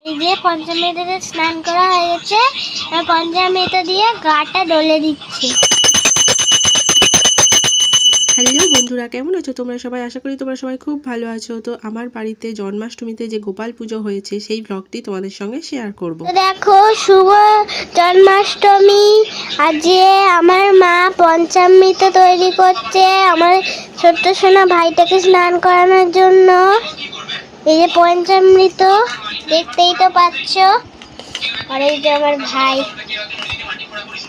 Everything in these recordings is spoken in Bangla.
এই যে পঞ্চামৃততে স্নান করা হয়ে গেছে, পঞ্চামৃত দিয়ে গাটা ডলে দিচ্ছি। হ্যালো বন্ধুরা, কেমন আছো তোমরা সবাই? আশা করি তোমরা সবাই খুব ভালো আছো। তো আমার বাড়িতে জন্মাষ্টমীতে যে গোপাল পুজো হয়েছে সেই ব্লগটি তোমাদের সঙ্গে শেয়ার করব। তো দেখো, শুভ জন্মাষ্টমী। আজকে আমার মা পঞ্চামৃত তৈরি করছে আমার ছোট্ট সোনা ভাইটাকে স্নান করানোর জন্য। এই যে পঞ্চামৃত দেখতেই তো পাচ্ছ, আর এই যে আমার ভাই,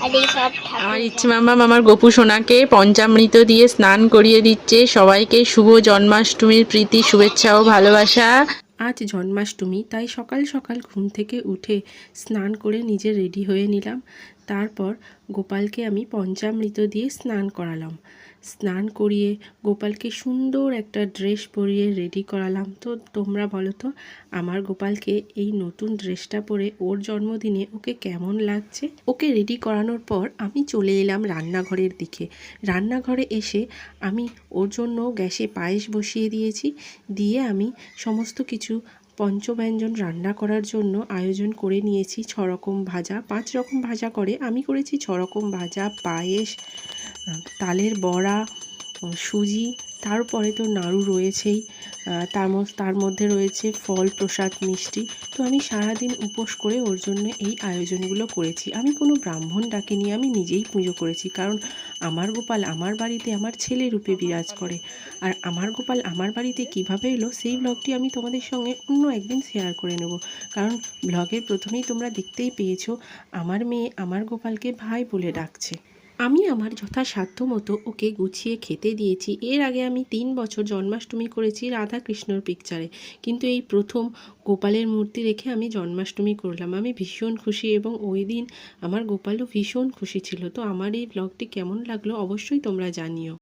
আর এই সব আমার ইচ্ছে মামা আমার গপু সোনাকে পঞ্চামৃত দিয়ে স্নান করিয়ে দিচ্ছে। সবাইকে শুভ জন্মাষ্টমীর প্রীতি, শুভেচ্ছা ও ভালোবাসা। আজ জন্মাষ্টমী, তাই সকাল সকাল ঘুম থেকে উঠে স্নান করে নিজে রেডি হয়ে নিলাম। তারপর গোপালকে আমি পঞ্চামৃত দিয়ে স্নান করালাম। স্নান করিয়ে গোপালকে সুন্দর একটা ড্রেস পরিয়ে রেডি করালাম। তো তোমরা বলো তো, আমার গোপালকে এই নতুন ড্রেসটা পরে ওর জন্মদিনে ওকে কেমন লাগছে? ওকে রেডি করানোর পর আমি চলে এলাম রান্নাঘরের দিকে। রান্নাঘরে এসে আমি ওর জন্য গ্যাসে পায়েস বসিয়ে দিয়েছি। দিয়ে আমি সমস্ত কিছু পঞ্চব্যঞ্জন রান্না করার জন্য আয়োজন করে নিয়েছি। 6 রকম ভাজা, 5 রকম ভাজা করে আমি করেছি 6 রকম ভাজা, পায়েস, তালের বড়া, সুজি, তারপরে তো নাড়ু রয়েছেই। তার মধ্যে রয়েছে ফল, প্রসাদ, মিষ্টি। তো আমি সারাদিন উপোস করে ওর জন্য এই আয়োজনগুলো করেছি। আমি কোনো ব্রাহ্মণ ডাকিনি, আমি নিজেই পুজো করেছি। কারণ আমার গোপাল আমার বাড়িতে আমার ছেলে রূপে বিরাজ করে। আর আমার গোপাল আমার বাড়িতে কিভাবে এলো সেই ব্লগটি আমি তোমাদের সঙ্গে অন্য একদিন শেয়ার করে নেব। কারণ ব্লগের প্রথমেই তোমরা দেখতেই পেয়েছো আমার মেয়ে আমার গোপালকে ভাই বলে ডাকছে। আমি আমার যথাসাধ্য মতো ওকে গুছিয়ে খেতে দিয়েছি। এর আগে আমি 3 বছর জন্মাষ্টমী করেছি রাধা কৃষ্ণর পিকচারে, কিন্তু এই প্রথম গোপালের মূর্তি রেখে আমি জন্মাষ্টমী করলাম। আমি ভীষণ খুশি এবং ওই দিন আমার গোপালও ভীষণ খুশি ছিল। তো আমার এই ব্লগটি কেমন লাগলো অবশ্যই তোমরা জানিও।